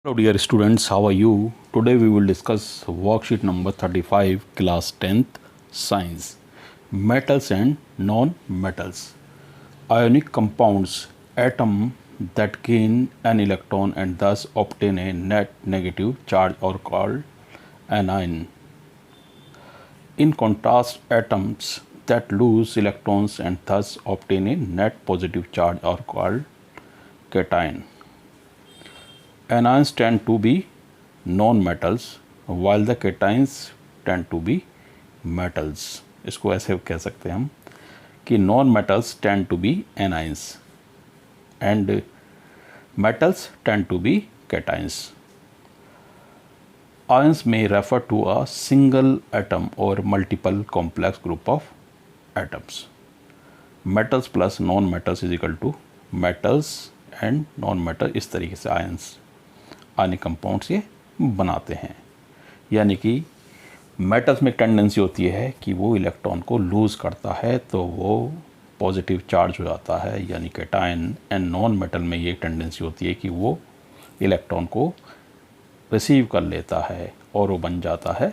Hello dear students, how are you? Today we will discuss worksheet number 35, class 10th, science. Metals and non-metals. Ionic compounds, atom that gain an electron and thus obtain a net negative charge are called anion. In contrast, atoms that lose electrons and thus obtain a net positive charge are called cation. Anions tend to be non-metals while the cations tend to be metals. इसको ऐसे कह सकते हैं हम कि non-metals tend to be anions and metals tend to be cations. Ions may refer to a single atom or multiple complex group of atoms. Metals plus non-metals is equal to metals and non-metal. इस तरीके से ions ionic compounds ये बनाते हैं. यानी कि metals में tendency होती है कि वो इलेक्ट्रॉन को लूज़ करता है तो वो पॉजिटिव चार्ज हो जाता है, यानी कैटायन. एंड नॉन मेटल में ये टेंडेंसी होती है कि वो इलेक्ट्रॉन को रिसीव कर लेता है और वो बन जाता है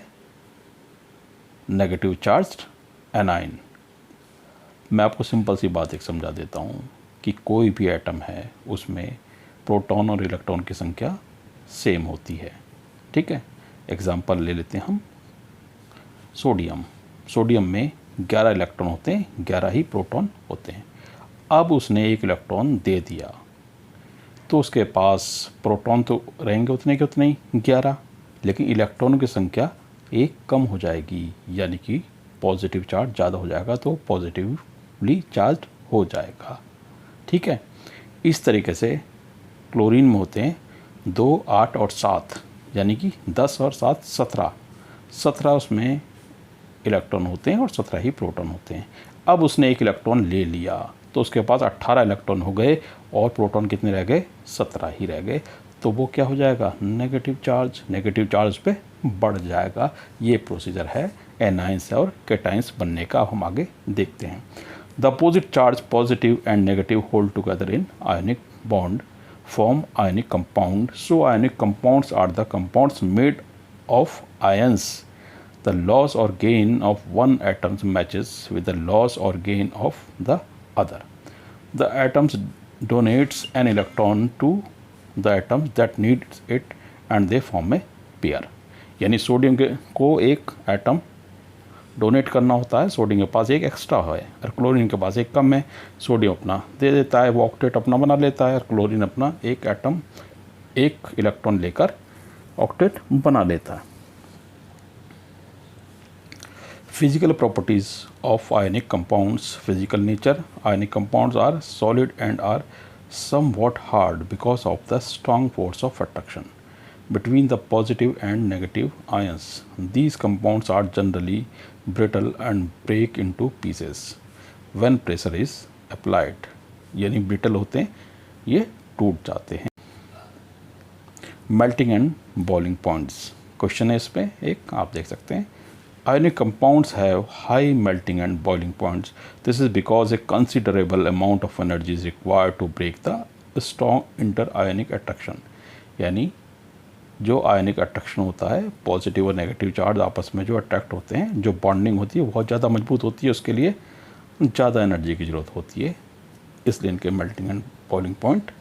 नेगेटिव चार्ज्ड एनाइन. मैं आपको सिंपल सी बात एक समझा देता हूँ कि कोई भी एटम है उसमें प्रोटॉन और इलेक्ट्रॉन की संख्या सेम होती है. ठीक है, एग्जांपल ले लेते हैं हम. सोडियम में 11 इलेक्ट्रॉन होते हैं, 11 ही प्रोटॉन होते हैं. अब उसने एक इलेक्ट्रॉन दे दिया तो उसके पास प्रोटॉन तो रहेंगे उतने के उतने ही 11, लेकिन इलेक्ट्रॉनों की संख्या एक कम हो जाएगी, यानी कि पॉजिटिव चार्ज ज़्यादा हो जाएगा तो पॉजिटिवली चार्ज हो जाएगा. ठीक है, इस तरीके से क्लोरीन में होते हैं 2, 8 और 7, यानी कि 10 और 7 17 उसमें इलेक्ट्रॉन होते हैं और 17 ही प्रोटॉन होते हैं. अब उसने एक इलेक्ट्रॉन ले लिया तो उसके पास 18 इलेक्ट्रॉन हो गए और प्रोटॉन कितने रह गए? 17 ही रह गए. तो वो क्या हो जाएगा? नेगेटिव चार्ज पे बढ़ जाएगा. ये प्रोसीजर है एनाइंस और कैटाइंस बनने का. अब हम आगे देखते हैं. The opposite charge positive and negative hold together in ionic bond form ionic compound. So ionic compounds are the compounds made of ions. The loss or gain of one atom matches with the loss or gain of the other. The atoms donates an electron to the atoms that needs it and they form a pair. यानी sodium को एक atom donate करना होता है, sodium के पास एक extra है और क्लोरीन के पास एक कम है. सोडियम अपना दे देता है, वो ऑक्टेट अपना बना लेता है और क्लोरीन अपना एक एटम एक इलेक्ट्रॉन लेकर ऑक्टेट बना लेता है. Physical properties of ionic compounds. Physical nature. Ionic compounds are solid and are somewhat hard because of the strong force of attraction between the positive and negative ions. These compounds are generally brittle and break into pieces when pressure is applied. यानी brittle होते हैं, ये टूट जाते हैं. Melting and boiling points. Question है इस पे एक, आप देख सकते हैं. Ionic compounds have high melting and boiling points. This is because a considerable amount of energy is required to break the strong inter-ionic attraction. यानी जो आयनिक अट्रैक्शन होता है, पॉजिटिव और नेगेटिव चार्ज आपस में जो अट्रैक्ट होते हैं, जो बॉन्डिंग होती है बहुत ज़्यादा मजबूत होती है, उसके लिए ज़्यादा एनर्जी की ज़रूरत होती है. इसलिए इनके मेल्टिंग एंड बॉइलिंग पॉइंट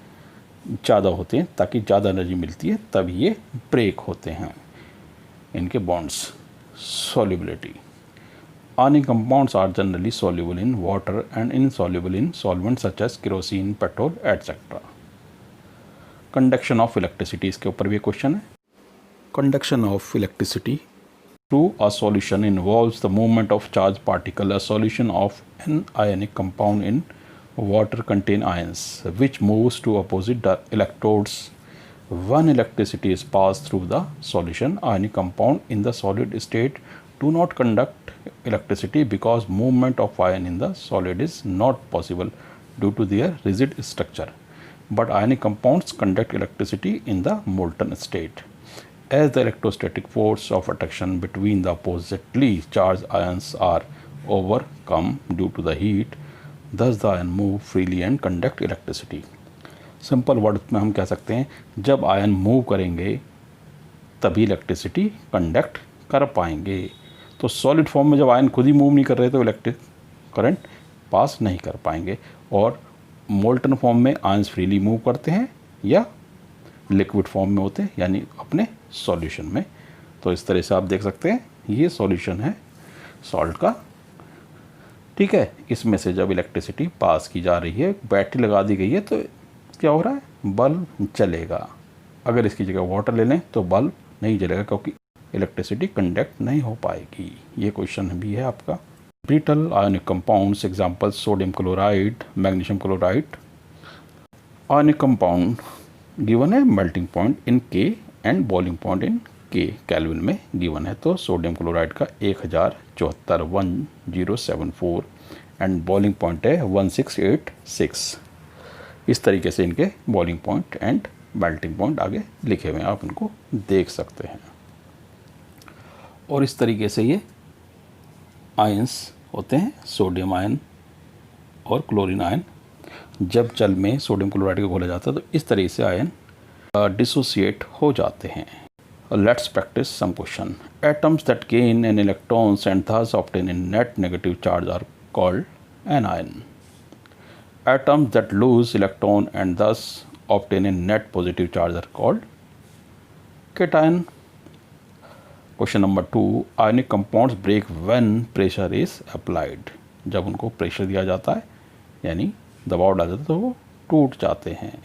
ज़्यादा होते हैं ताकि ज़्यादा एनर्जी मिलती है, तभी ये ब्रेक होते हैं इनके bonds. Solubility. Ionic compounds are generally soluble in water and insoluble in solvents such as kerosene, petrol, etc. Conduction of electricity. इसके ऊपर भी क्वेश्चन है. Conduction of electricity through a solution involves the movement of charged particle. A solution of an ionic compound in water contain ions which moves to opposite electrodes. When electricity is passed through the solution, ionic compound in the solid state do not conduct electricity because movement of ion in the solid is not possible due to their rigid structure. But ionic compounds conduct electricity in the molten state. As the electrostatic force of attraction between the oppositely charged ions are overcome due to the heat, thus the ion move freely and conduct electricity. Simple word में हम कह सकते हैं जब ion move करेंगे तभी electricity conduct कर पाएंगे। तो सॉलिड फॉर्म में जब आयन खुद ही मूव नहीं कर रहे तो इलेक्ट्रिक करंट पास नहीं कर पाएंगे। और मोल्टन फॉर्म में आयंस फ्रीली मूव करते हैं या लिक्विड फॉर्म में होते हैं यानी अपने सॉल्यूशन में। तो इस तरह से आप देख सकते हैं ये सॉल्यूशन है सॉल्ट का, ठीक है। इसमें से जब इलेक्ट्रिसिटी पास की जा रही है, बैटरी लगा दी गई है, तो क्या हो रहा है, बल्ब जलेगा। अगर इसकी जगह वाटर ले लें तो बल्ब नहीं जलेगा क्योंकि इलेक्ट्रिसिटी कंडक्ट नहीं हो पाएगी। ये क्वेश्चन भी है आपका। Brittle ionic compounds example sodium chloride, magnesium chloride. Ionic compound given है मेल्टिंग पॉइंट इन के एंड बॉइलिंग पॉइंट इन के केल्विन में गिवन है। तो सोडियम क्लोराइड का 1074 एंड बॉइलिंग पॉइंट है 1686। इस तरीके से इनके boiling point and melting point आगे लिखे हुए हैं, आप इनको देख सकते हैं। और इस तरीके से ये आयंस होते हैं, सोडियम आयन और क्लोरीन आयन। जब जल में सोडियम क्लोराइड को घोला जाता है तो इस तरीके से आयन डिसोसिएट हो जाते हैं। Let's practice some question. Atoms that gain an electrons and thus obtain a net negative charge are called anion. Atoms that lose electron and thus obtain a net positive charge are called cation. Question number 2. Ionic compounds break when pressure is applied. जब उनको pressure दिया जाता है यानी दबाव डाल जाता है तो वो टूट जाते हैं।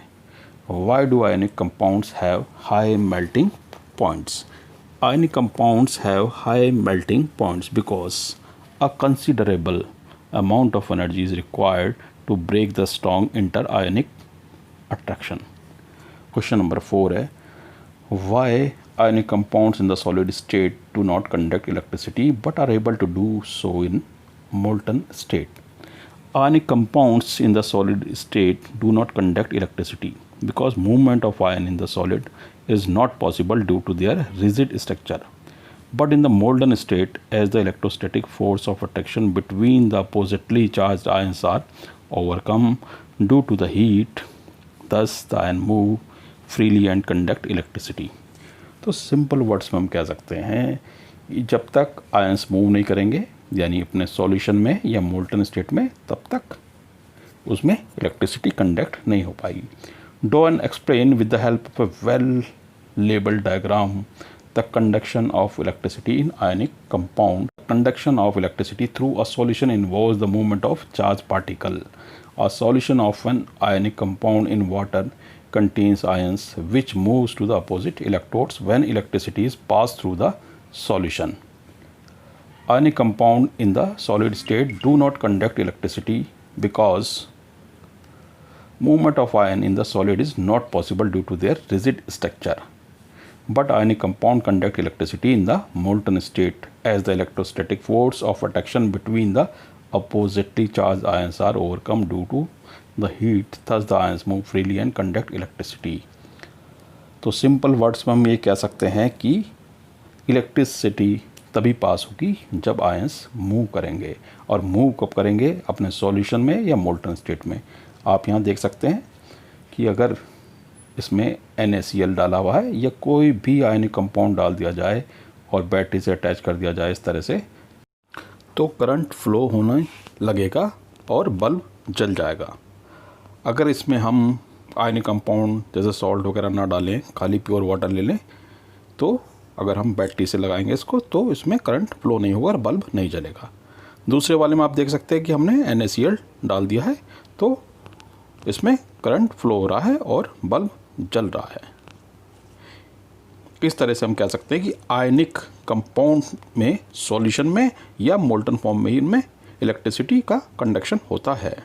Why do ionic compounds have high melting points? Ionic compounds have high melting points because a considerable amount of energy is required to break the strong interionic attraction. Question number 4 है why ionic compounds in the solid state do not conduct electricity but are able to do so in molten state. Ionic compounds in the solid state do not conduct electricity because movement of ion in the solid is not possible due to their rigid structure. But in the molten state, as the electrostatic force of attraction between the oppositely charged ions are overcome due to the heat, thus the ion move freely and conduct electricity. तो simple words में हम कह सकते हैं जब तक ions move नहीं करेंगे यानी अपने सॉल्यूशन में या मोल्टन स्टेट में, तब तक उसमें इलेक्ट्रिसिटी कंडक्ट नहीं हो पाएगी। Draw and explain with the help of a well-labeled diagram the conduction of electricity in ionic compound. Conduction of electricity through a solution involves the movement of charged particle. A solution of an ionic compound in water contains ions which moves to the opposite electrodes when electricity is passed through the solution. Ionic compound in the solid state do not conduct electricity because movement of ion in the solid is not possible due to their rigid structure. But ionic compound conduct electricity in the molten state as the electrostatic force of attraction between the oppositely charged ions are overcome due to the heat, thus the ions move freely and conduct electricity. तो simple words में हम ये कह सकते हैं कि electricity तभी पास होगी जब आयंस मूव करेंगे, और मूव कब करेंगे, अपने सॉल्यूशन में या मोल्टन स्टेट में। आप यहाँ देख सकते हैं कि अगर इसमें NaCl डाला हुआ है या कोई भी आयनिक कंपाउंड डाल दिया जाए और बैटरी से अटैच कर दिया जाए इस तरह से, तो करंट फ्लो होने लगेगा और बल्ब जल जाएगा। अगर इसमें हम आयनिक कंपाउंड जैसे सॉल्ट वगैरह ना डालें, खाली प्योर वाटर ले लें, तो अगर हम बैटरी से लगाएंगे इसको तो इसमें करंट फ्लो नहीं होगा और बल्ब नहीं जलेगा। दूसरे वाले में आप देख सकते हैं कि हमने NaCl डाल दिया है तो इसमें करंट फ्लो हो रहा है और बल्ब जल रहा है। इस तरह से हम कह सकते हैं कि आयनिक कंपाउंड में, सॉल्यूशन में या मोल्टन फॉर्म में इनमें इलेक्ट्रिसिटी का कंडक्शन होता है।